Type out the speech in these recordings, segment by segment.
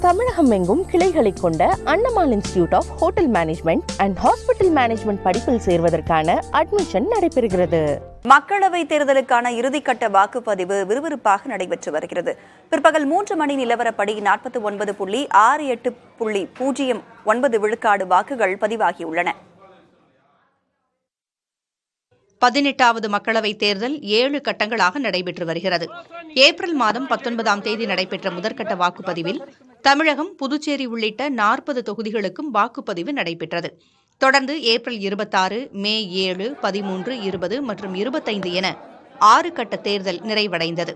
தமிழகம் எங்கும் கிளைகளை கொண்ட Annamal institute of hotel management and hospital management படிப்பில் சேர்வதற்கான அட்மிஷன் நடைபெறுகிறது. மக்களவைத் தேர்தலுக்கான இறுதிக்கட்ட வாக்குப்பதிவு விறுவிறுப்பாக நடைபெற்று வருகிறது. பிற்பகல் 3 மணி நிலவரப்படி 49.68.09 விழுக்காடு வாக்குகள் பதிவாகியுள்ளன. 18வது மக்களவைத் தேர்தல் 7 கட்டங்களாக நடைபெற்று வருகிறது. ஏப்ரல் மாதம் 19ஆம் தேதி நடைபெற்ற முதற்கட்ட வாக்குப்பதிவில் தமிழகம், புதுச்சேரி உள்ளிட்ட 40 தொகுதிகளுக்கும் வாக்குப்பதிவு நடைபெற்றது. தொடர்ந்து ஏப்ரல் 26, மே 7, 13, 20 மற்றும் 25 என 6 கட்ட தேர்தல் நிறைவடைந்தது.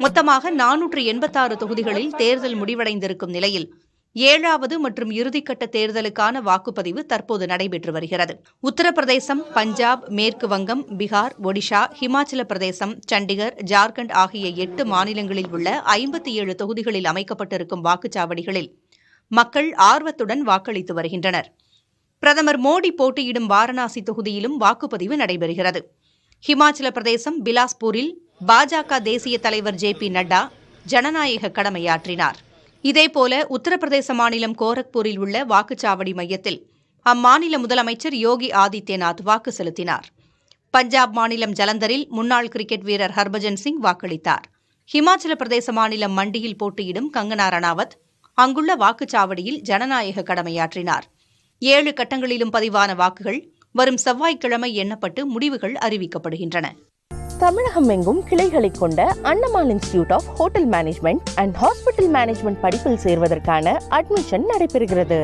மொத்தமாக 486 தொகுதிகளில் தேர்தல் முடிவடைந்திருக்கும் நிலையில் 7வது மற்றும் இறுதிக்கட்ட தேர்தலுக்கான வாக்குப்பதிவு தற்போது நடைபெற்று வருகிறது. உத்தரப்பிரதேசம், பஞ்சாப், மேற்கு வங்கம், பீகார், ஒடிஷா, ஹிமாச்சல பிரதேசம், சண்டிகர், ஜார்க்கண்ட் ஆகிய 8 மாநிலங்களில் உள்ள 57 தொகுதிகளில் அமைக்கப்பட்டிருக்கும் வாக்குச்சாவடிகளில் மக்கள் ஆர்வத்துடன் வாக்களித்து வருகின்றனர். பிரதமர் மோடி போட்டியிடும் வாரணாசி தொகுதியிலும் வாக்குப்பதிவு நடைபெறுகிறது. ஹிமாச்சல பிரதேசம் பிலாஸ்பூரில் பாஜக தேசிய தலைவர் JP நட்டா ஜனநாயக கடமையாற்றினார். இதேபோல உத்தரப்பிரதேச மாநிலம் கோரக்பூரில் உள்ள வாக்குச்சாவடி மையத்தில் அம்மாநில முதலமைச்சர் யோகி ஆதித்யநாத் வாக்கு செலுத்தினார். பஞ்சாப் மாநிலம் ஜலந்தரில் முன்னாள் கிரிக்கெட் வீரர் ஹர்பஜன் சிங் வாக்களித்தார். ஹிமாச்சல பிரதேச மாநிலம் மண்டியில் போட்டியிடும் கங்கனா ரணாவத் அங்குள்ள வாக்குச்சாவடியில் ஜனநாயக கடமையாற்றினார். 7 கட்டங்களிலும் பதிவான வாக்குகள் வரும் செவ்வாய்க்கிழமை எண்ணப்பட்டு முடிவுகள் அறிவிக்கப்படுகின்றன. தமிழகம் எங்கும் கிளைகளை கொண்ட Annamal institute of hotel management and hospital management படிப்பில் சேர்வதற்கான அட்மிஷன் நடைபெறுகிறது.